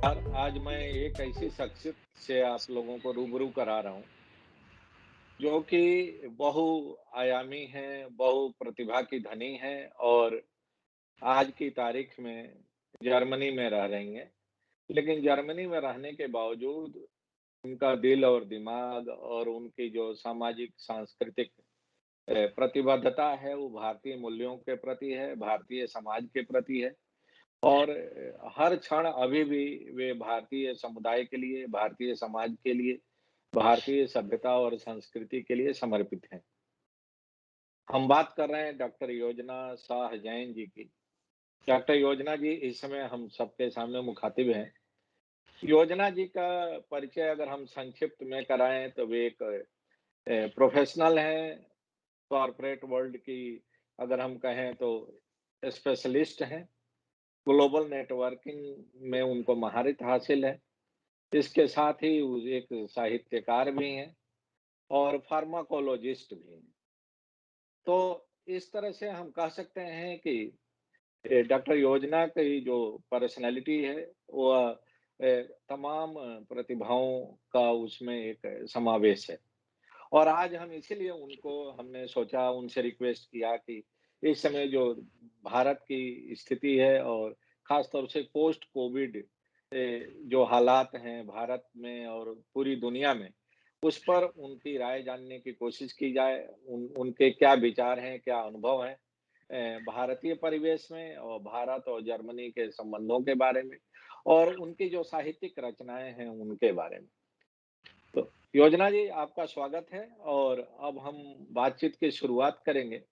आज मैं एक ऐसी शख्सियत से आप लोगों को रूबरू करा रहा हूँ, जो कि बहुआयामी है, बहुप्रतिभा की धनी है और आज की तारीख में जर्मनी में रह रही हैं। लेकिन जर्मनी में रहने के बावजूद उनका दिल और दिमाग और उनकी जो सामाजिक सांस्कृतिक प्रतिबद्धता है, वो भारतीय मूल्यों के प्रति है, भारतीय समाज के प्रति है। और हर क्षण अभी भी वे भारतीय समुदाय के लिए, भारतीय समाज के लिए, भारतीय सभ्यता और संस्कृति के लिए समर्पित हैं। हम बात कर रहे हैं डॉक्टर योजना शाह जैन जी की। डॉक्टर योजना जी इस समय हम सबके सामने मुखातिब हैं। योजना जी का परिचय अगर हम संक्षिप्त में कराएँ तो वे एक प्रोफ़ेशनल हैं, कॉर्पोरेट वर्ल्ड की अगर हम कहें तो स्पेशलिस्ट हैं। ग्लोबल नेटवर्किंग में उनको महारत हासिल है। इसके साथ ही वो एक साहित्यकार भी हैं और फार्माकोलॉजिस्ट भी हैं। तो इस तरह से हम कह सकते हैं कि डॉक्टर योजना की जो पर्सनैलिटी है वह तमाम प्रतिभाओं का उसमें एक समावेश है। और आज हम इसीलिए उनको हमने सोचा उनसे रिक्वेस्ट किया कि इस समय जो भारत की स्थिति है और ख़ास तौर से पोस्ट कोविड जो हालात हैं भारत में और पूरी दुनिया में, उस पर उनकी राय जानने की कोशिश की जाए। उनके क्या विचार हैं, क्या अनुभव हैं भारतीय परिवेश में और भारत और जर्मनी के संबंधों के बारे में और उनकी जो साहित्यिक रचनाएँ हैं, उनके बारे में। तो योजना जी आपका स्वागत है और अब हम बातचीत की शुरुआत करेंगे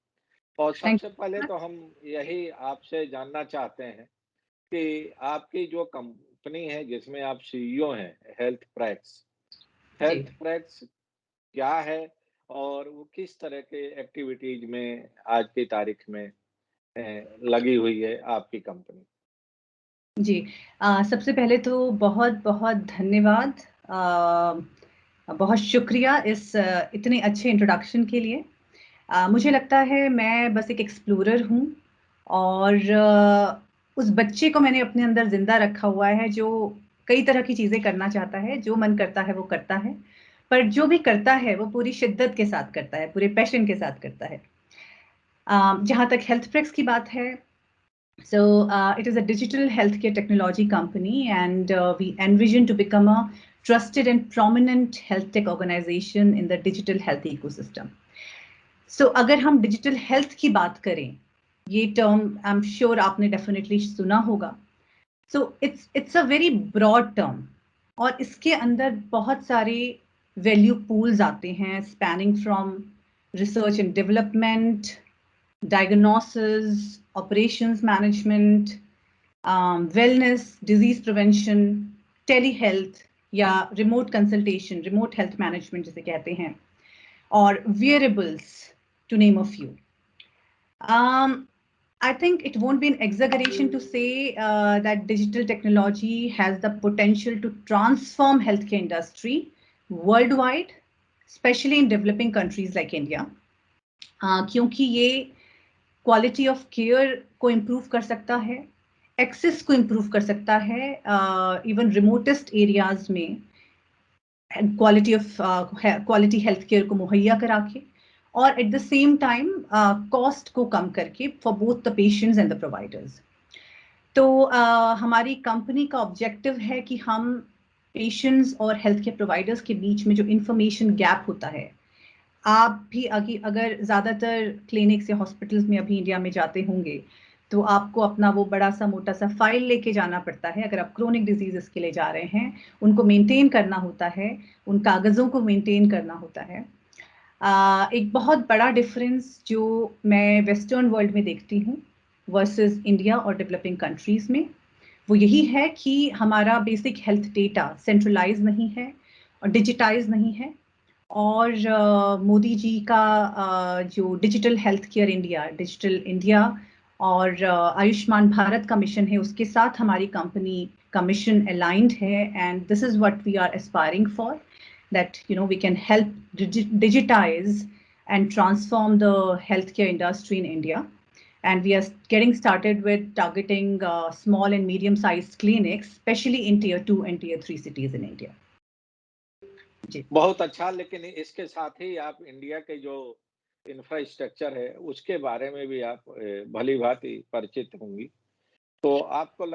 और थैंक सबसे पहले तो हम यही आपसे जानना चाहते हैं कि आपकी जो कंपनी है जिसमें आप सीईओ हैं जी। हेल्थ प्रैक्स क्या है और वो किस तरह के एक्टिविटीज में आज की तारीख में लगी हुई है आपकी कंपनी। जी। सबसे पहले तो बहुत-बहुत धन्यवाद। बहुत शुक्रिया इस इतने अच्छे इंट्रोडक्शन के लिए। मुझे लगता है मैं बस एक एक्सप्लोरर हूँ और उस बच्चे को मैंने अपने अंदर ज़िंदा रखा हुआ है जो कई तरह की चीज़ें करना चाहता है, जो मन करता है वो करता है। पर जो भी करता है वो पूरी शिद्दत के साथ करता है, पूरे पैशन के साथ करता है। जहाँ तक हेल्थ प्रेक्स की बात है, so it is a digital healthcare technology company, and we envision to become a trusted and prominent health tech organization in the digital health ecosystem. So अगर हम digital health की बात करें, ये term I'm sure आपने definitely सुना होगा. So it's a very broad term और इसके अंदर बहुत सारे value pools आते हैं, spanning from research and development, diagnosis, operations management, wellness, disease prevention, telehealth या remote consultation, remote health management जिसे कहते हैं, और wearables, to name a few. I think it won't be an exaggeration to say that digital technology has the potential to transform healthcare industry worldwide, especially in developing countries like India. क्योंकि ये quality of care को improve कर सकता है, access को improve कर सकता है, इवन रिमोटेस्ट एरियाज में क्वालिटी हेल्थ केयर को मुहैया करा के और at the same time cost को कम करके for both the patients and the providers. तो हमारी कंपनी का ऑब्जेक्टिव है कि हम पेशेंट्स और हेल्थ केयर प्रोवाइडर्स के बीच में जो इंफॉर्मेशन गैप होता है, आप भी अगर ज़्यादातर क्लिनिक्स या हॉस्पिटल्स में अभी इंडिया में जाते होंगे, तो आपको अपना वो बड़ा-सा मोटा-सा फ़ाइल लेके जाना पड़ता है। अगर आप क्रोनिक डिज़ीज़ेज़ के लिए जा रहे हैं, उनको मेंटेन करना होता है, उन कागज़ों को मेंटेन करना होता है। एक बहुत बड़ा डिफ़रेंस जो मैं वेस्टर्न वर्ल्ड में देखती हूँ वर्सेस इंडिया और डेवलपिंग कंट्रीज़ में, वो यही है कि हमारा बेसिक हेल्थ डेटा सेंट्रलाइज़ नहीं है और डिजिटाइज़ नहीं है। और मोदी जी का जो digital health care India, digital India और आयुष्मान भारत का मिशन है, उसके साथ हमारी कंपनी का मिशन अलाइंड है, and this is what we are aspiring for, that we can help digitize and transform the healthcare industry in India. and we are getting started with targeting small and medium-sized clinics, especially in Tier 2 and Tier 3 cities in India. जी, बहुत अच्छा, लेकिन इसके साथ ही आप India के जो infrastructure है, उसके बारे में भी आप भली-भाँति परिचित होंगी। तो आपको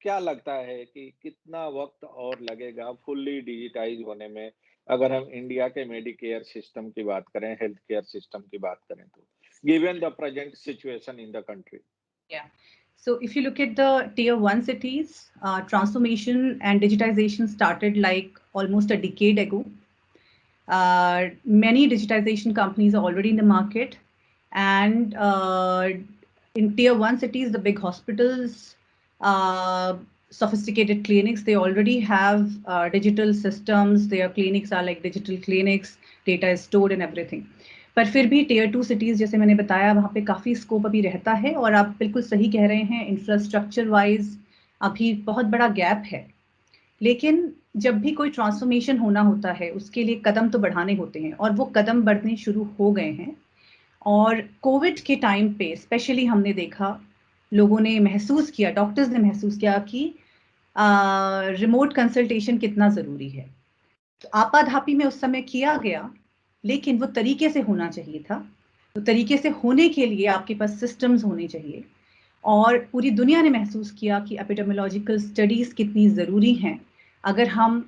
क्या लगता है कि कितना वक़्त और लगेगा फुल्ली डिजिटाइज़ होने में, अगर हम इंडिया के मेडिकेयर सिस्टम की बात करें, हेल्थ केयर सिस्टम की बात करें तो, given the present situation in the country? yeah. So if you look at the Tier 1 cities, transformation and digitization started like almost a decade ago. Many digitization companies are already in the market, and in Tier 1 cities, the big hospitals, sophisticated clinics, they already have digital systems. Their clinics are like digital clinics, data is stored and everything. पर फिर भी Tier 2 cities जैसे मैंने बताया, वहाँ पे काफ़ी scope अभी रहता है, और आप बिल्कुल सही कह रहे हैं, इंफ्रास्ट्रक्चर वाइज अभी बहुत बड़ा गैप है। लेकिन जब भी कोई ट्रांसफॉर्मेशन होना होता है, उसके लिए कदम तो बढ़ाने होते हैं, और वो कदम बढ़ने शुरू हो गए हैं। और कोविड के टाइम पे स्पेशली हमने देखा, लोगों ने महसूस किया, डॉक्टर्स ने महसूस किया कि रिमोट कंसल्टेशन कितना ज़रूरी है। तो आपाधापी में उस समय किया गया, लेकिन वो तरीके से होना चाहिए था। तो तरीके से होने के लिए आपके पास सिस्टम्स होने चाहिए, और पूरी दुनिया ने महसूस किया कि एपिडेमियोलॉजिकल स्टडीज़ कितनी ज़रूरी हैं। अगर हम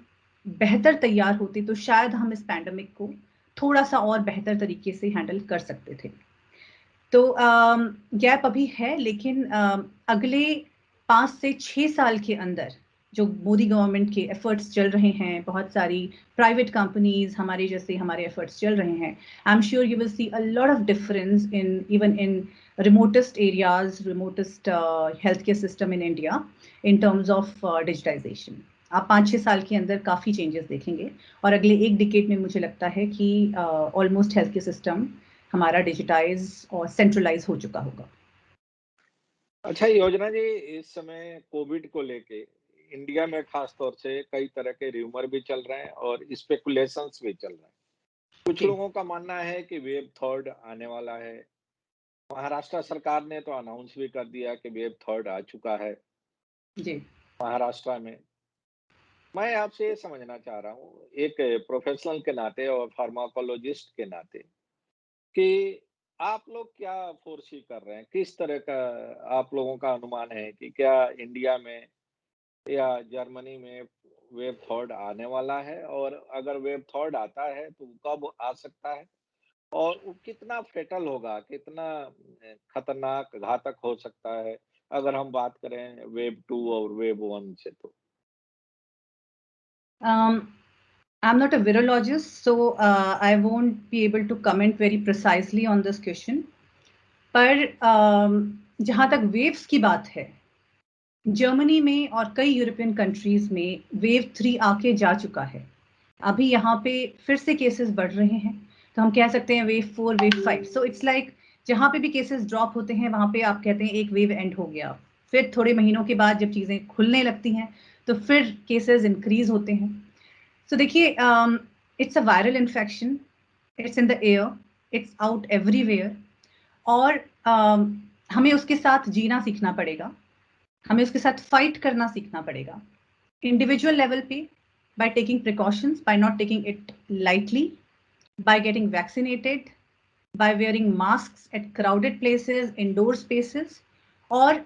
बेहतर तैयार होते तो शायद हम इस पैंडेमिक को थोड़ा-सा और बेहतर तरीके से हैंडल कर सकते थे। तो गैप अभी है, लेकिन अगले 5 से 6 साल के अंदर जो मोदी गवर्नमेंट के एफर्ट्स चल रहे हैं, बहुत सारी प्राइवेट कंपनीज़ हमारे जैसे हमारे एफर्ट्स चल रहे हैं, I am sure you will see a lot of difference in even in remotest areas, remotest healthcare system in India in terms of digitization. आप 5-6 साल के अंदर काफ़ी चेंजेस देखेंगे, और अगले एक डिकेड में मुझे लगता है कि ऑलमोस्ट हेल्थ केयर सिस्टम हमारा डिजिटाइज और सेंट्रलाइज हो चुका होगा। अच्छा योजना जी, इस समय कोविड को लेके इंडिया में खास तौर से कई तरह के र्यूमर भी चल रहे हैं और स्पेकुलेशंस भी चल रहे हैं। कुछ जी, लोगों का मानना है कि वेव थर्ड आने वाला है। महाराष्ट्र सरकार ने तो अनाउंस भी कर दिया कि वेव थर्ड आ चुका है जी। महाराष्ट्र में। मैं आपसे ये समझना चाह रहा हूँ, एक प्रोफेशनल के नाते और फार्माकोलॉजिस्ट के नाते, कि आप लोग क्या फोरसी कर रहे हैं? किस तरह का आप लोगों का अनुमान है कि क्या इंडिया में या जर्मनी में वेव थर्ड आने वाला है? और अगर वेव थर्ड आता है तो कब आ सकता है? और वो कितना फेटल होगा, कितना खतरनाक, घातक हो सकता है, अगर हम बात करें वेव 2 और वेव 1 से तो? I'm not a virologist, so I won't be able to comment very precisely on this question. पर जहाँ तक वेव्स की बात है, जर्मनी में और कई यूरोपियन कंट्रीज में वेव 3 आके जा चुका है। अभी यहाँ पे फिर से केसेस बढ़ रहे हैं, तो हम कह सकते हैं wave 4, wave 5। So it's like जहाँ पे भी केसेस ड्रॉप होते हैं, वहाँ पे आप कहते हैं एक वेव एंड हो गया। फिर थोड़े महीनों के बाद जब चीज़ें खुलने लगती हैं, तो फिर केसेस इंक्रीज होते हैं। So देखिए, it's a viral infection, it's in the air, it's out everywhere, और हमें उसके साथ जीना सीखना पड़ेगा, हमें उसके साथ फाइट करना सीखना पड़ेगा इंडिविजुअल लेवल पे, by taking precautions, by not taking it lightly, by getting vaccinated, by wearing masks at crowded places, indoor spaces, और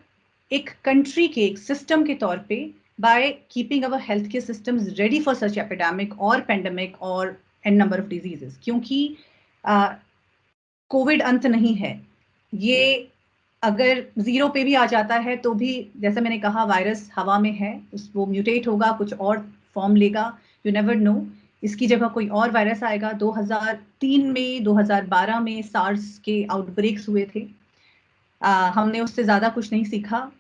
एक कंट्री के एक सिस्टम के तौर पे by keeping our healthcare systems ready for such epidemic or pandemic or n number of diseases, क्योंकि Covid अंत नहीं है। ये अगर ज़ीरो पे भी आ जाता है तो भी, जैसा मैंने कहा, वायरस हवा में है, वो म्यूटेट होगा, कुछ और फॉर्म लेगा, यू नेवर नो। इसकी जगह कोई और वायरस आएगा। 2003 में, 2012 में सार्स के आउटब्रेक्स हुए थे। हमने उससे ज़्यादा कुछ नहीं सीखा।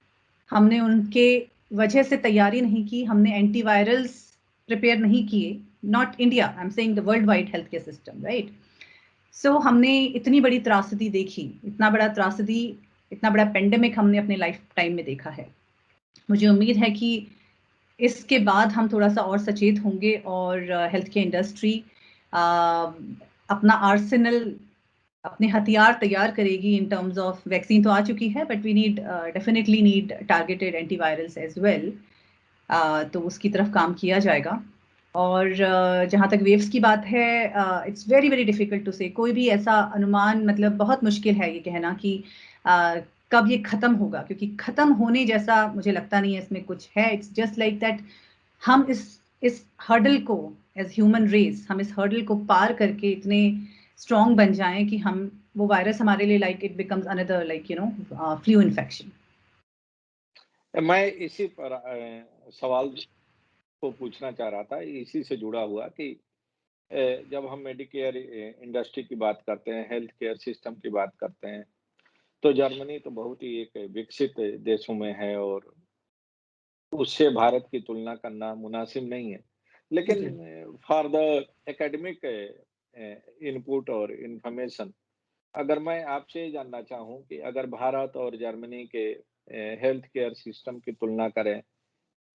हमने उनके वजह से तैयारी नहीं की, हमने एंटीवायरल्स प्रिपेयर नहीं किए। Not India, I am saying the world wide health care system, right? So हमने इतनी बड़ी त्रासदी देखी, इतना बड़ा त्रासदी, इतना बड़ा पेंडेमिक हमने अपने लाइफ टाइम में देखा है। मुझे उम्मीद है कि इसके बाद हम थोड़ा-सा और सचेत होंगे, और हेल्थ केयर इंडस्ट्री अपना आर्सेनल अपने हथियार तैयार करेगी इन टर्म्स ऑफ वैक्सीन तो आ चुकी है, but we need definitely need targeted antivirals as well. तो उसकी तरफ काम किया जाएगा। और जहाँ तक वेव्स की बात है, it's very very difficult to say, कोई भी ऐसा अनुमान, मतलब बहुत मुश्किल है ये कहना कि कब ये खत्म होगा, क्योंकि खत्म होने जैसा मुझे लगता नहीं है इसमें कुछ है। इट्स जस्ट लाइक दैट हम इस हर्डल को, एज ह्यूमन रेस, हम इस हर्डल को पार करके इतने स्ट्रॉन्ग बन जाएं कि हम, वो वायरस हमारे लिए like it becomes another, like flu infection. मैं इसी पर सवाल को पूछना चाह रहा था, इसी से जुड़ा हुआ कि जब हम मेडिकेयर इंडस्ट्री की बात करते हैं, हेल्थ केयर सिस्टम की बात करते हैं, तो जर्मनी तो बहुत ही एक विकसित देशों में है और उससे भारत की तुलना करना मुनासिब नहीं है। लेकिन जी। फॉर द एकेडमिक इनपुट और इन्फॉर्मेशन, अगर मैं आपसे ये जानना चाहूँ कि अगर भारत और जर्मनी के हेल्थ केयर सिस्टम की तुलना करें,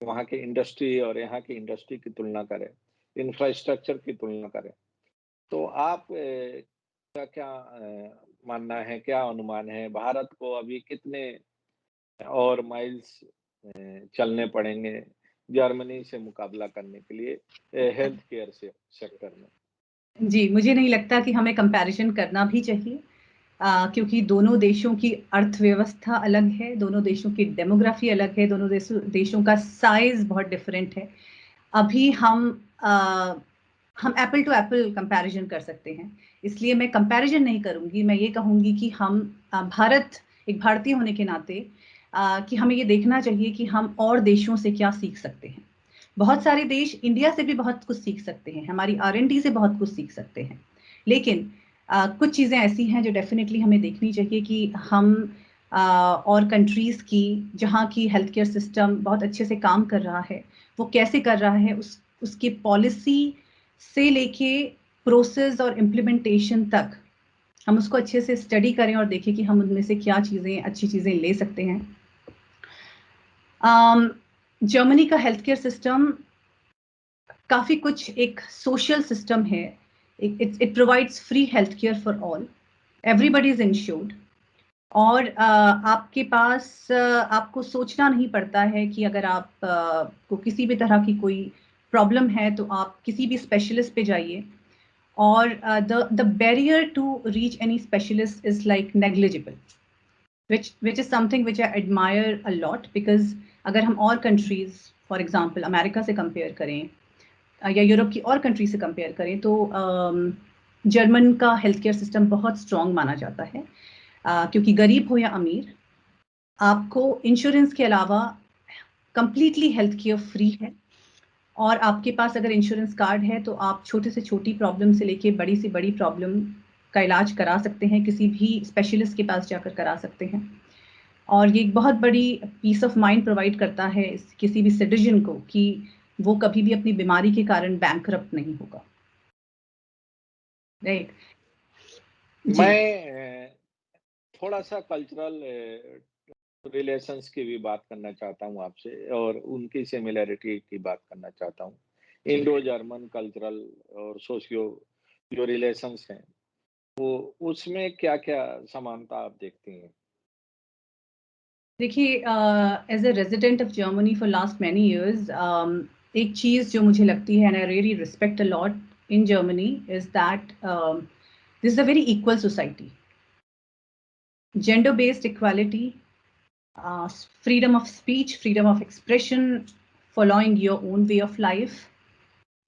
वहाँ की इंडस्ट्री और यहाँ की इंडस्ट्री की तुलना करें, इंफ्रास्ट्रक्चर की तुलना करें, तो आप का क्या मानना है, क्या अनुमान है? भारत को अभी कितने और माइल्स चलने पड़ेंगे जर्मनी से मुकाबला करने के लिए हेल्थ केयर से सेक्टर में? जी, मुझे नहीं लगता कि हमें कंपैरिजन करना भी चाहिए, क्योंकि दोनों देशों की अर्थव्यवस्था अलग है, दोनों देशों की डेमोग्राफी अलग है, दोनों देशों का साइज़ बहुत डिफरेंट है। अभी हम एप्पल टू एप्पल कंपैरिजन कर सकते हैं, इसलिए मैं कंपैरिजन नहीं करूँगी। मैं ये कहूँगी कि हम भारत, एक भारतीय होने के नाते, कि हमें ये देखना चाहिए कि हम और देशों से क्या सीख सकते हैं। बहुत सारे देश इंडिया से भी बहुत कुछ सीख सकते हैं, हमारी R&D से बहुत कुछ सीख सकते हैं। लेकिन कुछ चीज़ें ऐसी हैं जो डेफ़िनेटली हमें देखनी चाहिए कि हम और कंट्रीज़ की, जहाँ की हेल्थ केयर सिस्टम बहुत अच्छे से काम कर रहा है, वो कैसे कर रहा है, उसकी पॉलिसी से लेके प्रोसेस और इम्प्लीमेंटेशन तक हम उसको अच्छे से स्टडी करें और देखें कि हम उनमें से क्या चीज़ें, अच्छी चीज़ें ले सकते हैं। जर्मनी का हेल्थ केयर सिस्टम काफ़ी कुछ एक सोशल सिस्टम है। It provides free health care for all, everybody is insured. और आपके पास आपको सोचना नहीं पड़ता है कि अगर आप को किसी भी तरह की कोई प्रॉब्लम है तो आप किसी भी स्पेशलिस्ट पे जाइए। और the barrier to reach any specialist is like negligible, which is something which I admire a lot, because अगर हम और कंट्रीज, फॉर एग्जांपल अमेरिका से कंपेयर करें या यूरोप की और कंट्री से कंपेयर करें, तो जर्मन का हेल्थ केयर सिस्टम बहुत स्ट्रॉन्ग माना जाता है, क्योंकि गरीब हो या अमीर, आपको इंश्योरेंस के अलावा कंप्लीटली हेल्थ केयर फ्री है। और आपके पास अगर इंश्योरेंस कार्ड है तो आप छोटे से छोटी प्रॉब्लम से लेके बड़ी से बड़ी प्रॉब्लम का इलाज करा सकते हैं, किसी भी स्पेशलिस्ट के पास जाकर करा सकते हैं। और ये एक बहुत बड़ी पीस ऑफ माइंड प्रोवाइड करता है किसी भी सिटीजन को कि वो कभी भी अपनी बीमारी के कारण बैंकरप्ट नहीं होगा। राइट। जी। मैं थोड़ा-सा कल्चरल रिलेशंस की भी बात करना चाहता हूँ आपसे और उनकी सिमिलैरिटी की बात करना चाहता हूँ। ठीक इंडो है। जर्मन कल्चरल और सोशियो जो रिलेशंस हैं, वो उसमें क्या-क्या समानता आप देखती हैं? देखिए, as a resident of Germany for last many years, एक चीज़ जो मुझे लगती है, and I really respect a lot in Germany, is that this is a very equal society, gender based equality, freedom of speech, freedom of expression, following your own way of life,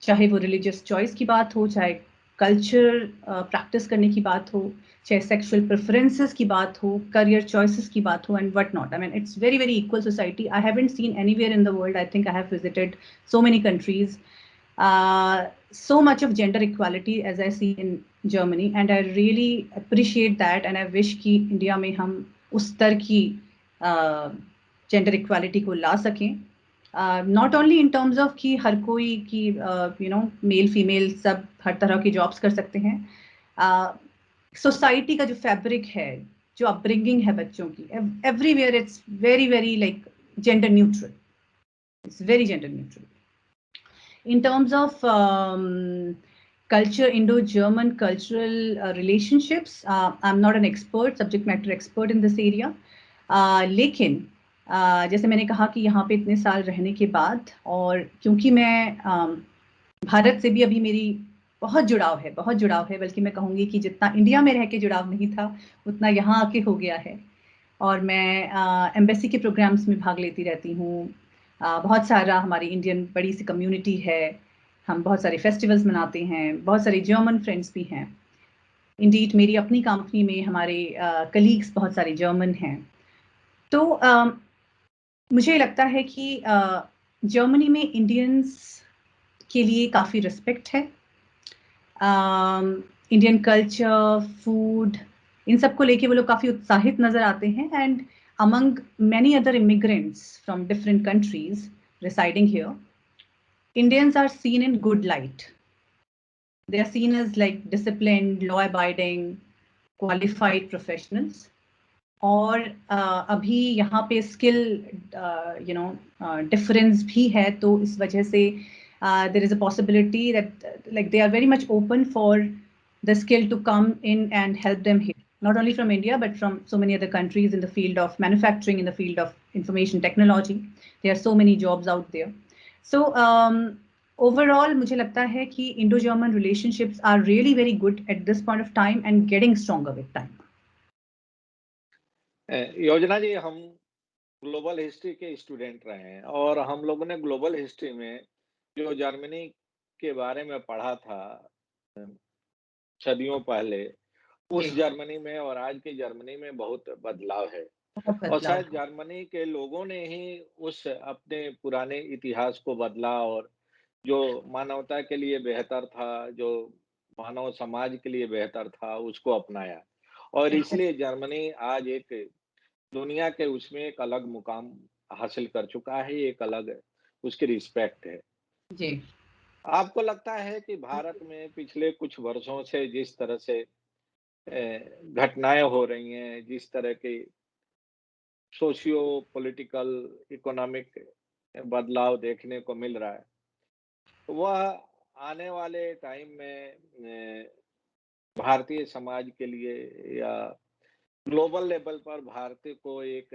चाहे वो religious choice की बात हो, चाहे culture practice करने की बात हो, चाहे सेक्सुअल प्रेफरेंसेस की बात हो, करियर चॉइसेस की बात हो, and what not. I mean it's very very equal society. I haven't seen anywhere in the world, I think I have visited so many countries, so much of gender equality as I see in Germany, and I really appreciate that, and I wish कि India में हम उस स्तर की gender equality को ला सकें। Not only in terms of कि हर कोई की मेल फीमेल सब हर तरह की जॉब्स कर सकते हैं। सोसाइटी का जो फैब्रिक है, जो अपब्रिंगिंग है बच्चों की, everywhere it's very very like gender neutral, it's very gender neutral. In terms of culture, Indo-German cultural relationships. I'm not an expert, subject matter expert in this area. लेकिन जैसे मैंने कहा कि यहाँ पे इतने साल रहने के बाद, और क्योंकि मैं भारत से भी अभी मेरी बहुत जुड़ाव है, बल्कि मैं कहूँगी कि जितना इंडिया में रह के जुड़ाव नहीं था, उतना यहाँ आके हो गया है। और मैं एम्बेसी के प्रोग्राम्स में भाग लेती रहती हूँ। बहुत सारा हमारी इंडियन बड़ी सी कम्युनिटी है, हम बहुत सारे फेस्टिवल्स मनाते हैं, बहुत सारे जर्मन फ्रेंड्स भी हैं। इंडीड मेरी अपनी कंपनी में हमारे कलीग्स बहुत सारे जर्मन हैं। तो मुझे लगता है कि जर्मनी में इंडियंस के लिए काफ़ी रिस्पेक्ट है। इंडियन कल्चर, फूड, इन सब को लेके वो लोग काफ़ी उत्साहित नज़र आते हैं। And among many other immigrants from different countries residing here, Indians are seen in good light. They are seen as like disciplined, law-abiding, qualified professionals. और अभी यहाँ पे स्किल डिफरेंस भी है, तो इस वजह से there is a possibility that like they are very much open for the skill to come in and help them here, not only from India but from so many other countries in the field of manufacturing, in the field of information technology. There are so many jobs out there. So overall मुझे लगता है कि Indo-German relationships are really very good at this point of time and getting stronger with time. योजना जी, हम global history के student रहे हैं और हम लोगों ने ग्लोबल हिस्ट्री में जो जर्मनी के बारे में पढ़ा था सदियों पहले, उस जर्मनी में और आज की जर्मनी में बहुत बदलाव है। बहुत और बदलाव शायद जर्मनी के लोगों ने ही उस अपने पुराने इतिहास को बदला और जो मानवता के लिए बेहतर था, जो मानव समाज के लिए बेहतर था, उसको अपनाया। और बिल्कुल इसलिए जर्मनी आज एक दुनिया के उसमें एक अलग मुकाम हासिल कर चुका है, एक अलग उसकी रिस्पेक्ट है। जी। आपको लगता है कि भारत में पिछले कुछ वर्षों से जिस तरह से घटनाएँ हो रही हैं, जिस तरह की सोशियो पॉलिटिकल, इकोनॉमिक बदलाव देखने को मिल रहा है, वह आने वाले टाइम में भारतीय समाज के लिए या ग्लोबल लेवल पर भारत को एक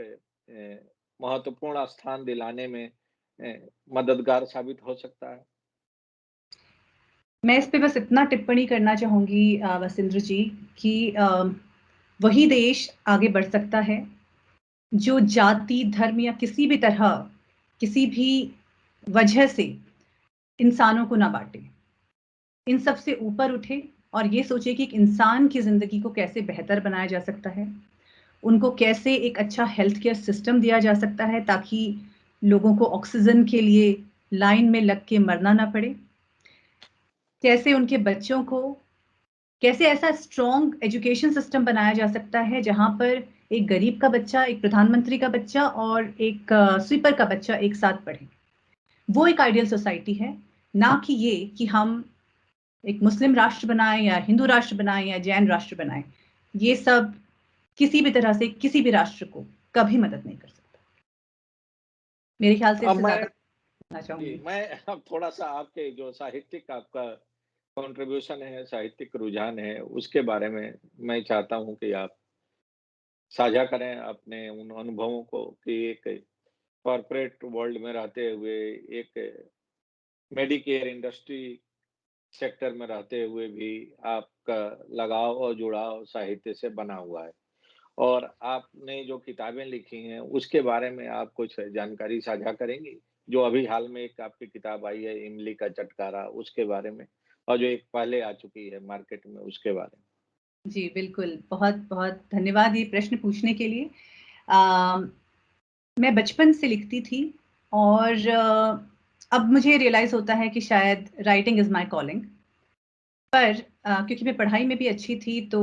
महत्वपूर्ण स्थान दिलाने में मददगार साबित हो सकता है? मैं इस पे बस इतना टिप्पणी करना चाहूँगी वसिंद्र जी कि वही देश आगे बढ़ सकता है जो जाति, धर्म या किसी भी तरह, किसी भी वजह से इंसानों को ना बाँटे। इन सब से ऊपर उठे और ये सोचे कि एक इंसान की ज़िंदगी को कैसे बेहतर बनाया जा सकता है। उनको कैसे एक अच्छा हेल्थ केयर सिस्टम दिया जा सकता है ताकि लोगों को ऑक्सीजन के लिए लाइन में लग के मरना ना पड़े। कैसे उनके बच्चों को, कैसे ऐसा स्ट्रॉन्ग एजुकेशन सिस्टम बनाया जा सकता है जहाँ पर एक गरीब का बच्चा, एक प्रधानमंत्री का बच्चा और एक स्वीपर का बच्चा एक साथ पढ़े। वो एक आइडियल सोसाइटी है, ना कि ये कि हम एक मुस्लिम राष्ट्र बनाएं या हिंदू राष्ट्र बनाएं या जैन राष्ट्र बनाएं। ये सब किसी भी तरह से किसी भी राष्ट्र को कभी मदद नहीं कर सकता। मेरे ख्याल से अब इससे ज़्यादा मैं कहना जी, चाहूँगी। मैं अब थोड़ा-सा आपके जो साहित्यिक आपका कॉन्ट्रिब्यूशन है, साहित्यिक रुझान है, उसके बारे में मैं चाहता हूँ कि आप साझा करें अपने उन अनुभवों को कि एक कॉर्पोरेट वर्ल्ड में रहते हुए, एक मेडिकेयर इंडस्ट्री सेक्टर में रहते हुए भी आपका लगाव और जुड़ाव साहित्य से बना हुआ है। और आपने जो किताबें लिखी हैं, उसके बारे में आप कुछ जानकारी साझा करेंगी? जो अभी हाल में एक आपकी किताब आई है, इमली का चटकारा, उसके बारे में और जो एक पहले आ चुकी है मार्केट में, उसके बारे में? जी, बिल्कुल। बहुत-बहुत धन्यवाद ये प्रश्न पूछने के लिए। अ, मैं बचपन से लिखती थी और अब मुझे रियलाइज़ होता है कि शायद राइटिंग इज़ माय कॉलिंग। पर क्योंकि मैं पढ़ाई में भी अच्छी थी तो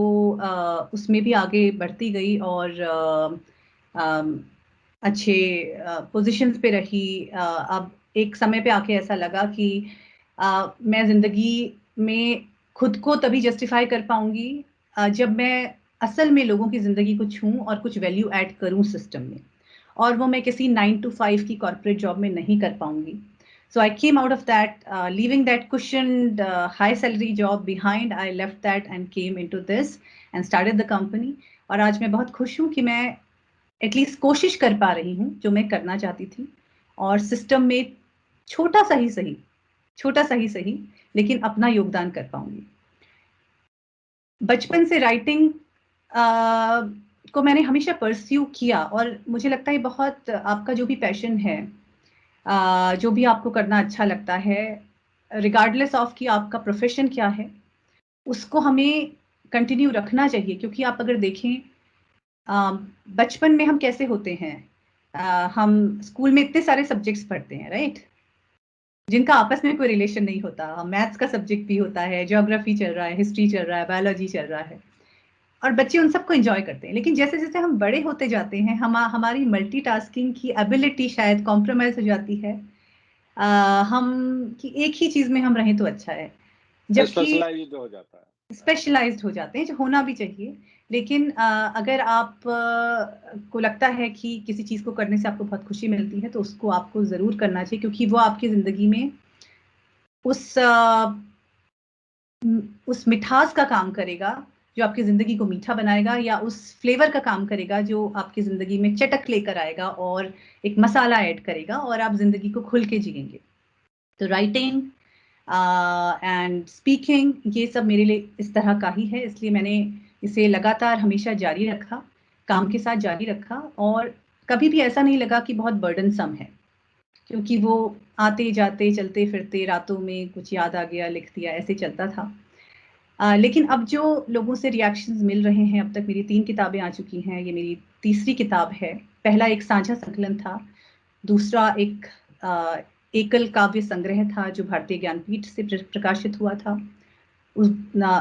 उसमें भी आगे बढ़ती गई और अम, अच्छे पोज़ीशंस पे रही। अब एक समय पे आके ऐसा लगा कि मैं ज़िंदगी में खुद को तभी जस्टिफ़ाई कर पाऊँगी जब मैं असल में लोगों की ज़िंदगी को छूऊँ और कुछ वैल्यू ऐड करूँ सिस्टम में। और वो मैं किसी 9 टू 5 की कॉर्पोरेट जॉब में नहीं कर पाऊँगी। So I came out of that, leaving that cushioned high salary job behind. I left that and came into this and started the company. और आज मैं बहुत खुश हूँ कि मैं एटलीस्ट कोशिश कर पा रही हूँ जो मैं करना चाहती थी, और सिस्टम में छोटा सा ही सही लेकिन अपना योगदान कर पाऊंगी। बचपन से राइटिंग को मैंने हमेशा परस्यू किया, और मुझे लगता है बहुत आपका जो भी पैशन है, जो भी आपको करना अच्छा लगता है, रिगार्डलेस ऑफ कि आपका प्रोफेशन क्या है, उसको हमें कंटिन्यू रखना चाहिए। क्योंकि आप अगर देखें बचपन में हम कैसे होते हैं, हम स्कूल में इतने सारे सब्जेक्ट्स पढ़ते हैं, राइट, जिनका आपस में कोई रिलेशन नहीं होता। मैथ्स का सब्जेक्ट भी होता है, ज्योग्राफी चल रहा है, हिस्ट्री चल रहा है, बायोलॉजी चल रहा है, और बच्चे उन सबको एंजॉय करते हैं। लेकिन जैसे जैसे हम बड़े होते जाते हैं, हमारी मल्टीटास्किंग की एबिलिटी शायद कॉम्प्रोमाइज हो जाती है। हम कि एक ही चीज में हम रहें तो अच्छा है, जबकि स्पेशलाइज्ड हो जाता है, स्पेशलाइज्ड हो जाते हैं, जो होना भी चाहिए। लेकिन अगर आप को लगता है कि किसी चीज को करने से आपको बहुत खुशी मिलती है, तो उसको आपको जरूर करना चाहिए, क्योंकि वो आपकी जिंदगी में उस मिठास का काम करेगा जो आपकी जिंदगी को मीठा बनाएगा, या उस फ्लेवर का काम करेगा जो आपकी जिंदगी में चटक लेकर आएगा और एक मसाला ऐड करेगा, और आप जिंदगी को खुल के जिएंगे। तो राइटिंग एंड स्पीकिंग, ये सब मेरे लिए इस तरह का ही है, इसलिए मैंने इसे लगातार हमेशा जारी रखा, काम के साथ जारी रखा, और कभी भी ऐसा नहीं लगा कि बहुत बर्डनसम है, क्योंकि वो आते जाते चलते फिरते रातों में कुछ याद आ गया, लिख दिया, ऐसे चलता था। लेकिन अब जो लोगों से रिएक्शंस मिल रहे हैं, अब तक मेरी 3 किताबें आ चुकी हैं, ये मेरी तीसरी किताब है। पहला एक साझा संकलन था, दूसरा एक एकल काव्य संग्रह था जो भारतीय ज्ञानपीठ से प्रकाशित हुआ था।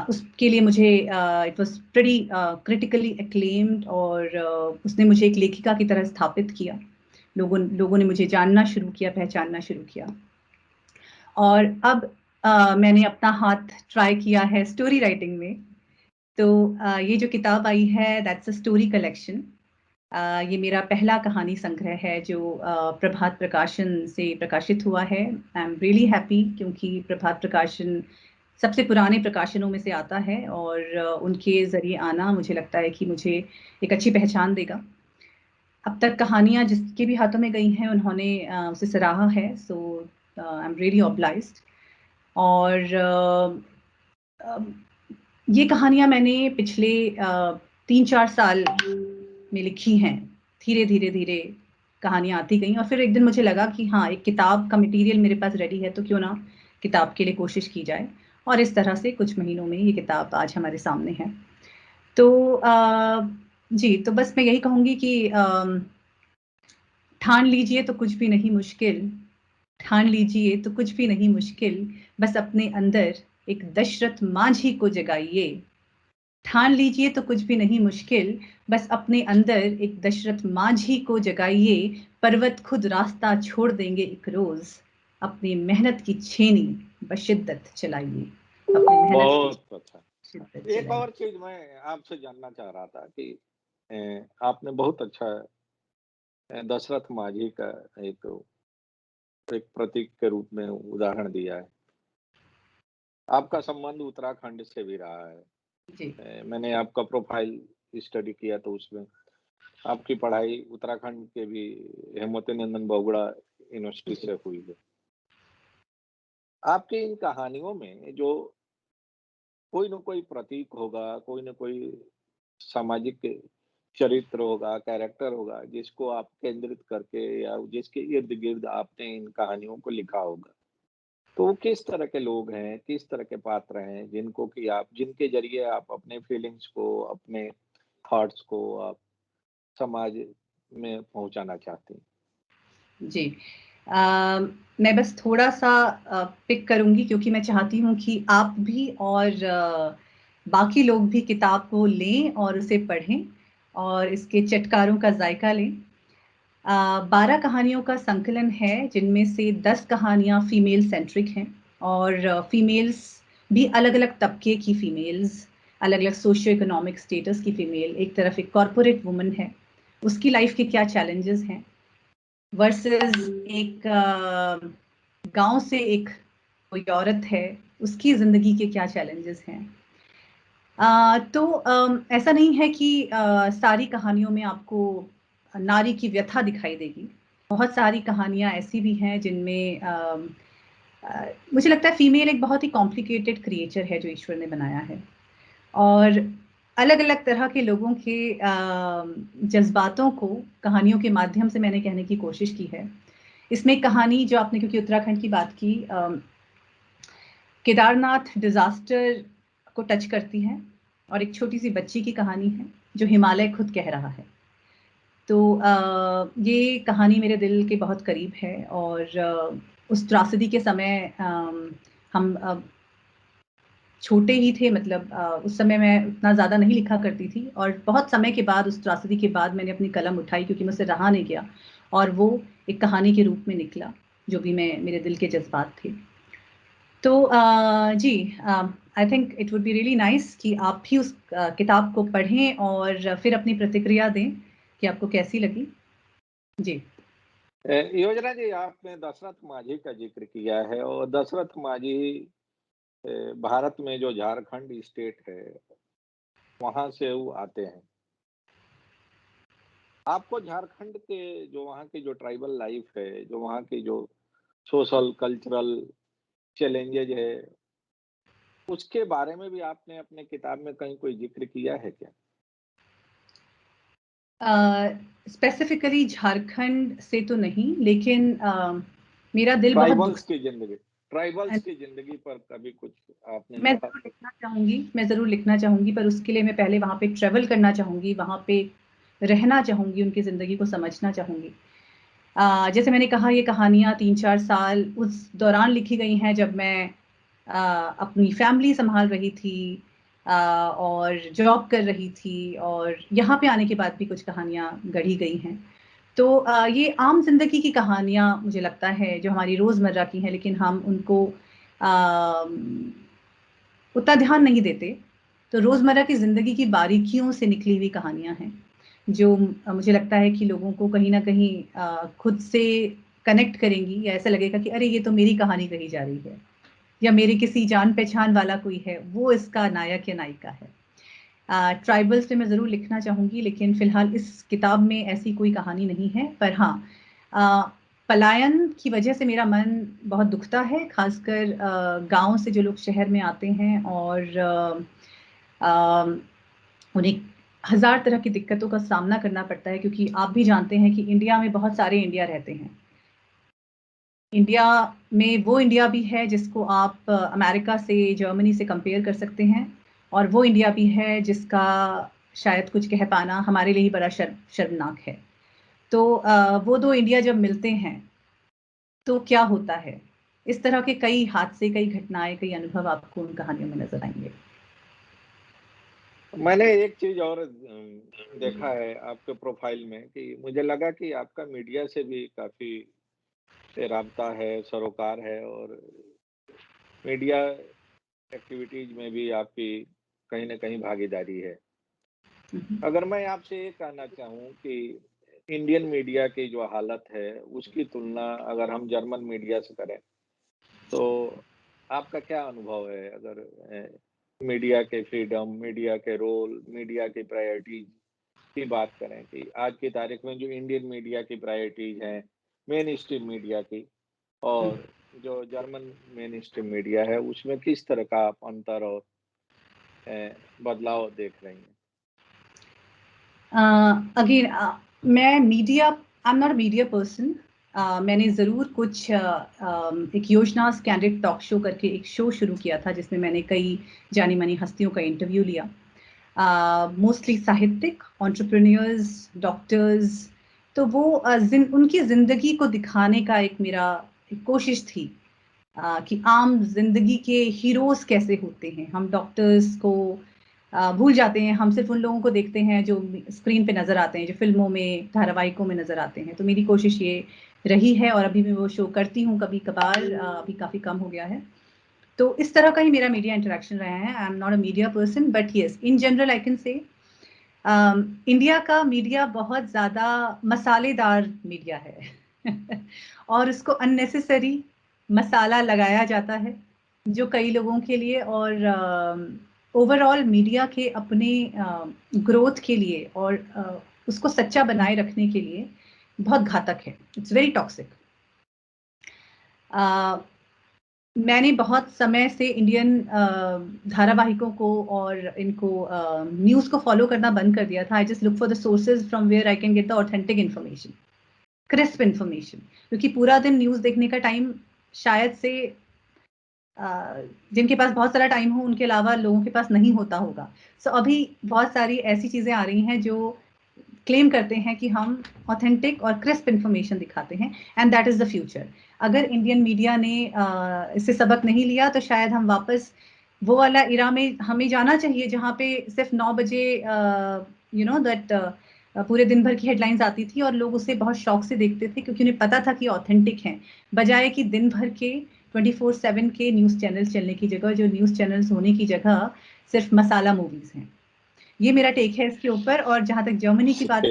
उसके लिए मुझे it was pretty critically acclaimed, और उसने मुझे एक लेखिका की तरह स्थापित किया। लोगों ने मुझे जानना शुरू किया, पहचानना शुरू किया। और अब मैंने अपना हाथ ट्राई किया है स्टोरी राइटिंग में। तो ये जो किताब आई है, दैट्स अ स्टोरी कलेक्शन। ये मेरा पहला कहानी संग्रह है जो प्रभात प्रकाशन से प्रकाशित हुआ है। आई एम रियली हैप्पी, क्योंकि प्रभात प्रकाशन सबसे पुराने प्रकाशनों में से आता है, और उनके ज़रिए आना मुझे लगता है कि मुझे एक अच्छी पहचान देगा। अब तक कहानियाँ जिसके भी हाथों में गई हैं, उन्होंने उसे सराहा है, सो आई एम रियली ऑब्लाइज्ड। और ये कहानियाँ मैंने पिछले 3-4 साल में लिखी हैं। धीरे कहानियाँ आती गईं, और फिर एक दिन मुझे लगा कि हाँ, एक किताब का मटेरियल मेरे पास रेडी है, तो क्यों ना किताब के लिए कोशिश की जाए। और इस तरह से कुछ महीनों में ये किताब आज हमारे सामने है। तो जी, तो बस मैं यही कहूँगी कि ठान लीजिए तो कुछ भी नहीं मुश्किल, ठान लीजिए तो कुछ भी नहीं मुश्किल, बस अपने अंदर एक दशरथ मांझी को जगाइए। ठान लीजिए तो कुछ भी नहीं मुश्किल, बस अपने अंदर एक दशरथ मांझी को जगाइए। पर्वत खुद रास्ता छोड़ देंगे एक रोज, अपनी मेहनत की छेनी बशिद्दत चलाइए। अपनी मेहनत की बहुत अच्छा। शिद्दत एक चलाइए। और चीज मैं आपसे जानना चाह रहा था कि आपने बहुत अच्छा दशरथ माझी का एक एक प्रतीक के रूप में उदाहरण दिया है। आपका संबंध उत्तराखंड से भी रहा है। जी, मैंने आपका प्रोफाइल स्टडी किया तो उसमें आपकी पढ़ाई उत्तराखंड के भी हेमवती नंदन बहुगुणा यूनिवर्सिटी जी, से हुई है। आपकी इन कहानियों में जो कोई न कोई प्रतीक होगा, कोई न कोई सामाजिक चरित्र होगा, कैरेक्टर होगा, जिसको आप केंद्रित करके या जिसके इर्द-गिर्द आपने इन कहानियों को लिखा होगा। तो वो किस तरह के लोग हैं, किस तरह के पात्र हैं, जिनको कि आप जिनके ज़रिए आप अपने फीलिंग्स को, अपने थॉट्स को आप समाज में पहुँचाना चाहती हैं? जी। मैं बस थोड़ा-सा पिक करूँगी, क्योंकि मैं चाहती हूँ कि आप भी और बाकी लोग भी किताब को लें और उसे पढ़ें और इसके चटकारों का ज़ायका लें। 12 कहानियों का संकलन है, जिनमें से 10 कहानियाँ फीमेल सेंट्रिक हैं, और फीमेल्स भी अलग-अलग तबके की फीमेल्स, अलग-अलग सोशियो इकोनॉमिक स्टेटस की फीमेल। एक तरफ एक कॉर्पोरेट वुमन है, उसकी लाइफ़ के क्या चैलेंजेस हैं, वर्सेस एक गांव से एक कोई औरत है, उसकी ज़िंदगी के क्या चैलेंजेस हैं। ऐसा नहीं है कि सारी कहानियों में आपको नारी की व्यथा दिखाई देगी। बहुत सारी कहानियाँ ऐसी भी हैं जिनमें मुझे लगता है फीमेल एक बहुत ही कॉम्प्लिकेटेड क्रिएचर है जो ईश्वर ने बनाया है, और अलग-अलग तरह के लोगों के जज़्बातों को कहानियों के माध्यम से मैंने कहने की कोशिश की है। इसमें कहानी जो आपने, क्योंकि उत्तराखंड की बात की, केदारनाथ डिज़ास्टर को टच करती है, और एक छोटी-सी बच्ची की कहानी है जो हिमालय खुद कह रहा है। तो ये कहानी मेरे दिल के बहुत करीब है, और उस त्रासदी के समय हम छोटे ही थे, मतलब उस समय मैं उतना ज़्यादा नहीं लिखा करती थी, और बहुत समय के बाद, उस त्रासदी के बाद मैंने अपनी कलम उठाई क्योंकि मुझसे रहा नहीं गया, और वो एक कहानी के रूप में निकला जो भी मेरे दिल के जज़्बात थे। तो जी, I think it would be really nice कि आप भी उस किताब को पढ़ें और फिर अपनी प्रतिक्रिया दें कि आपको कैसी लगी। जी। योजना जी, आपने दशरथ माझी का ज़िक्र किया है और दशरथ माझी भारत में जो झारखंड स्टेट है, वहाँ से वो आते हैं। आपको झारखंड के जो वहाँ की जो ट्राइबल लाइफ़ है, जो वहाँ की जो सोशल, कल्चरल चैलेंजेज़ है, उसके बारे में भी आपने अपने किताब में कहीं कोई ज़िक्र किया है क्या? स्पेसिफिकली झारखंड से तो नहीं, लेकिन मेरा दिल बहुत ट्राइबल्स दुखता की ज़िंदगी है। ट्राइबल्स की ज़िंदगी पर कभी कुछ आपने लिखा? मैं ज़रूर लिखना चाहूँगी, पर उसके लिए मैं पहले वहाँ पे ट्रैवल करना चाहूँगी, वहाँ पे रहना चाहूँगी, उनकी ज़िंदगी को समझना चाहूँगी। जैसे मैंने कहा, ये कहानियाँ 3-4 साल उस दौरान लिखी गई हैं जब मैं अपनी फैमिली सँभाल रही थी, और जॉब कर रही थी, और यहाँ पे आने के बाद भी कुछ कहानियाँ गढ़ी गई हैं। तो ये आम ज़िंदगी की कहानियाँ मुझे लगता है जो हमारी रोज़मर्रा की हैं, लेकिन हम उनको उतना ध्यान नहीं देते। तो रोज़मर्रा की ज़िंदगी की बारीकियों से निकली हुई कहानियाँ हैं, जो मुझे लगता है कि लोगों को कहीं न कहीं खुद से कनेक्ट करेंगी, या ऐसा लगेगा कि अरे! ये तो मेरी कहानी कही जा रही है, या मेरे किसी जान-पहचान वाला कोई है, वो इसका नायक या नायिका है। ट्राइबल्स पे मैं ज़रूर लिखना चाहूँगी, लेकिन फ़िलहाल इस किताब में ऐसी कोई कहानी नहीं है। पर हाँ, अ, पलायन की वजह से मेरा मन बहुत दुखता है, ख़ासकर गाँव से जो लोग शहर में आते हैं, और उन्हें हज़ार तरह की दिक्कतों का सामना करना पड़ता है, क्योंकि आप भी जानते हैं कि इंडिया में बहुत सारे इंडिया रहते हैं। इंडिया में वो इंडिया भी है जिसको आप अमेरिका से, जर्मनी से कंपेयर कर सकते हैं, और वो इंडिया भी है जिसका शायद कुछ कह पाना हमारे लिए ही बड़ा शर्मनाक है। तो वो 2 इंडिया जब मिलते हैं, तो क्या होता है? इस तरह के कई हादसे, कई घटनाएँ, कई अनुभव आपको उन कहानियों में नज़र आएँगे। मैंने एक चीज़ और देखा है आपके प्रोफ़ाइल में कि मुझे लगा कि आपका मीडिया से भी काफ़ी राब्ता है, सरोकार है और मीडिया एक्टिविटीज़ में भी आपकी कहीं न कहीं भागीदारी है। हुँ, हुँ। अगर मैं आपसे ये कहना चाहूँ कि इंडियन मीडिया की जो हालत है, उसकी तुलना अगर हम जर्मन मीडिया से करें, तो आपका क्या अनुभव है? अगर मीडिया के फ्रीडम, मीडिया के रोल, मीडिया की प्रायोरिटीज़ की बात करें कि आज की तारीख में जो इंडियन मीडिया की प्रायोरिटीज़ हैं, मेन स्ट्रीम मीडिया की हुँ। और जो जर्मन मेन स्ट्रीम मीडिया है, उसमें किस तरह का आप अंतर और अ, बदलाव देख रही हैं? अगेन, मैं media, I am not a media person. मैंने ज़रूर कुछ एक योजना कैंडिडेट टॉक शो करके एक शो शुरू किया था, जिसमें मैंने कई जानी-मानी हस्तियों का इंटरव्यू लिया। मोस्टली साहित्यिक, एंटरप्रेन्योर्स, डॉक्टर्स। तो वो उनकी ज़िंदगी को दिखाने का मेरा एक कोशिश थी, कि आम ज़िंदगी के हीरोज़ कैसे होते हैं। हम डॉक्टर्स को भूल जाते हैं, हम सिर्फ़ उन लोगों को देखते हैं जो स्क्रीन पे नज़र आते हैं, जो फ़िल्मों में, धारावाहिकों में नज़र आते हैं। तो मेरी कोशिश ये रही है, और अभी भी वो शो करती हूँ कभी-कभार, अभी काफ़ी कम हो गया है। तो इस तरह का ही मेरा मीडिया इंटरैक्शन रहा है। I am not a media person, but yes, in general I can say India का मीडिया बहुत ज़्यादा मसालेदार मीडिया है। और उसको अननेसेसरी मसाला लगाया जाता है, जो कई लोगों के लिए और ओवरऑल मीडिया के अपने ग्रोथ के लिए और उसको सच्चा बनाए रखने के लिए बहुत घातक है। It's very toxic. मैंने बहुत समय से इंडियन धारावाहिकों को और इनको न्यूज़ को फॉलो करना बंद कर दिया था। I just look for the sources from where I can get the authentic information, crisp information, क्योंकि पूरा दिन न्यूज़ देखने का टाइम शायद से जिनके पास बहुत सारा टाइम हो उनके अलावा लोगों के पास नहीं होता होगा। सो अभी बहुत सारी ऐसी चीज़ें आ रही हैं जो क्लेम करते हैं कि हम ऑथेंटिक और क्रिस्प इन्फॉर्मेशन दिखाते हैं, and that is the future. अगर इंडियन मीडिया ने इससे सबक नहीं लिया तो शायद हम वापस वो वाला इरा में हमें जाना चाहिए जहाँ पे सिर्फ 9 बजे यू नो दैट पूरे दिन भर की हेडलाइंस आती थी और लोग उसे बहुत शौक से देखते थे क्योंकि उन्हें पता था कि ऑथेंटिक हैं, बजाय कि दिन भर के 24/7 के न्यूज़ चैनल्स चलने की जगह, जो न्यूज़ चैनल्स होने की जगह सिर्फ मसाला मूवीज़ हैं। ये मेरा टेक है इसके ऊपर। और जहाँ तक जर्मनी की बात,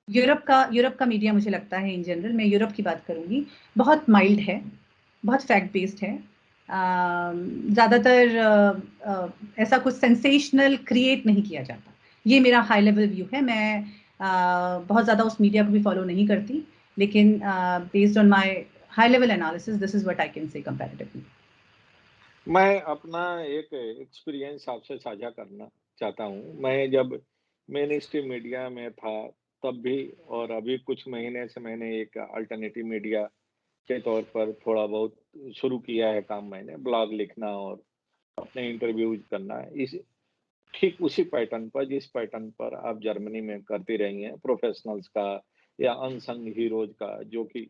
यूरोप का मीडिया मुझे लगता है इन जनरल, मैं यूरोप की बात करूँगी, बहुत माइल्ड है, बहुत फैक्ट बेस्ड है। ज़्यादातर ऐसा कुछ सेंसेशनल क्रिएट नहीं किया जाता। ये मेरा हाई लेवल व्यू है। मैं बहुत ज़्यादा उस मीडिया को भी फॉलो नहीं करती, लेकिन based on my high level analysis this is what I can say comparatively. मैं अपना एक एक्सपीरियंस आपसे साझा करना चाहता हूँ। मैं जब मेन स्ट्रीम मीडिया में था तब भी, और अभी कुछ महीने से मैंने एक अल्टरनेटिव मीडिया के तौर पर थोड़ा बहुत शुरू किया है काम मैंने, ब्लॉग लिखना और अपने इंटरव्यूज़ करना। इस ठीक उसी पैटर्न पर जिस पैटर्न पर आप जर्मनी में करती रही हैं, प्रोफ़ेशनल्स का या अनसंग हीरोज़ का, जो कि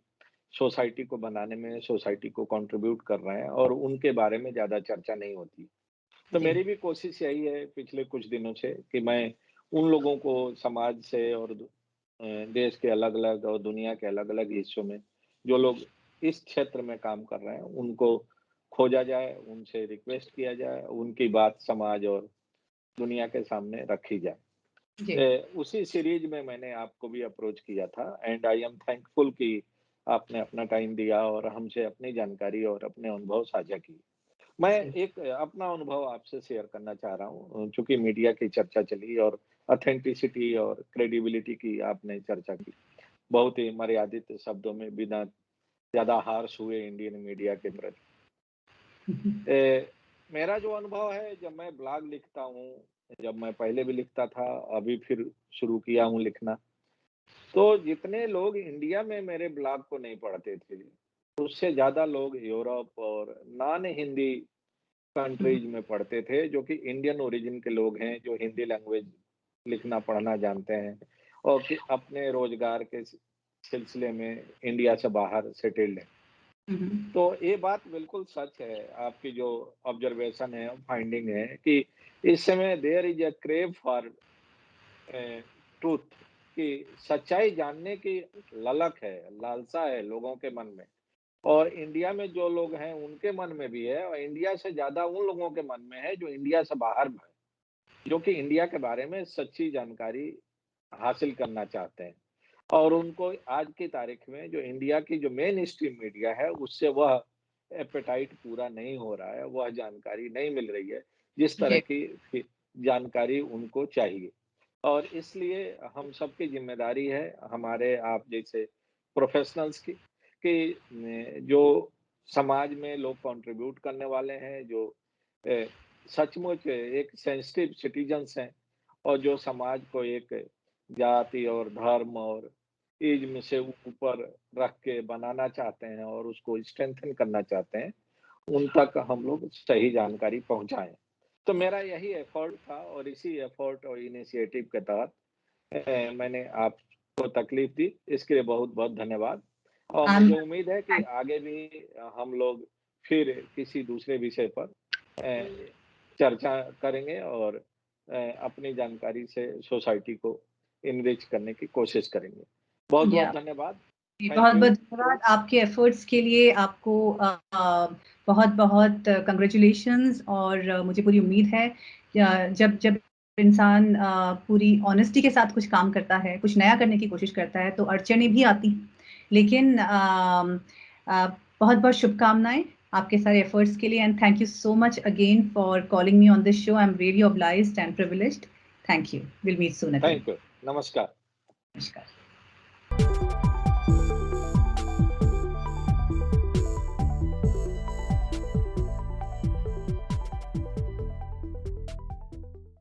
सोसाइटी को बनाने में सोसाइटी को कंट्रीब्यूट कर रहे हैं और उनके बारे में ज़्यादा चर्चा नहीं होती। तो जी, मेरी भी कोशिश यही है पिछले कुछ दिनों से कि मैं उन लोगों को समाज से और देश के अलग-अलग और दुनिया के अलग-अलग हिस्सों में जो लोग इस क्षेत्र में काम कर रहे हैं, उनको खोजा जाए, उनसे रिक्वेस्ट किया जाए, उनकी बात समाज और दुनिया के सामने रखी जाए। जी, उसी सीरीज़ में मैंने आपको भी अप्रोच किया था, एंड आई एम थैंकफुल कि आपने अपना टाइम दिया और हमसे अपनी जानकारी और अपने अनुभव साझा किए। मैं जी। एक अपना अनुभव आपसे शेयर करना चाह रहा हूँ, चूँकि मीडिया की चर्चा चली और ऑथेंटिसिटी और क्रेडिबिलिटी की आपने चर्चा की। बहुत ही मर्यादित शब्दों में, बिना ज़्यादा हार्श हुए इंडियन मीडिया के प्रति। मेरा जो अनुभव है, जब मैं ब्लॉग लिखता हूँ, जब मैं पहले भी लिखता था, अभी फिर शुरू किया हूँ लिखना, तो जितने लोग इंडिया में मेरे ब्लॉग को नहीं पढ़ते थे, उससे ज़्यादा लोग यूरोप और नॉन हिंदी कंट्रीज़ में पढ़ते थे, जो कि इंडियन ओरिजिन के लोग हैं, जो हिंदी लैंग्वेज लिखना पढ़ना जानते हैं और कि अपने रोज़गार के सिलसिले में इंडिया से बाहर सेटल्ड हैं। हुँ, हुँ। तो ये बात बिल्कुल सच है, आपकी जो ऑब्जर्वेशन है, फाइंडिंग है कि इस समय there is a crave for truth, कि सच्चाई जानने की ललक है, लालसा है लोगों के मन में। और इंडिया में जो लोग हैं, उनके मन में भी है, और इंडिया से ज़्यादा उन लोगों के मन में है, जो इंडिया से बाहर हैं, जो कि इंडिया के बारे में सच्ची जानकारी हासिल करना चाहते हैं। और उनको आज की तारीख में जो इंडिया की जो मेन स्ट्रीम मीडिया है, उससे वह एपेटाइट पूरा नहीं हो रहा है, वह जानकारी नहीं मिल रही है, जिस तरह जी। की फि जानकारी उनको चाहिए। और इसलिए हम सबकी ज़िम्मेदारी है, हमारे आप जैसे प्रोफ़ेशनल्स की, कि जो समाज में लोग कंट्रीब्यूट करने वाले हैं, जो अ, सचमुच एक सेंसिटिव सिटीज़न्स हैं और जो समाज को एक जाति और धर्म और इज़्म से ऊपर रख के बनाना चाहते हैं और उसको स्ट्रेंथन करना चाहते हैं, उन तक हम लोग सही जानकारी पहुँचाएँ। तो मेरा यही एफ़र्ट था और इसी एफ़र्ट और इनिशिएटिव के तहत मैंने आपको तकलीफ़ दी, इसके लिए बहुत-बहुत धन्यवाद। और आई एम मुझे उम्मीद है कि आगे भी हम लोग फिर किसी दूसरे विषय पर चर्चा करेंगे और अपनी जानकारी से सोसाइटी को इनरिच करने की कोशिश करेंगे। बहुत-बहुत या धन्यवाद। जी, थैंक यू। बहुत-बहुत धन्यवाद आपके एफर्ट्स के लिए। आपको बहुत-बहुत कांग्रेचुलेशंस। और मुझे पूरी उम्मीद है जब जब इंसान पूरी ऑनेस्टी के साथ कुछ काम करता है, कुछ नया करने की कोशिश करता है, तो अड़चनें भी आती हैं। लेकिन बहुत-बहुत शुभकामनाएँ आपके सारे एफर्ट्स के लिए and thank you so much again for calling me on this show. I am really obliged and privileged. Thank you. Will meet soon again. Thank you. नमस्कार। नमस्कार।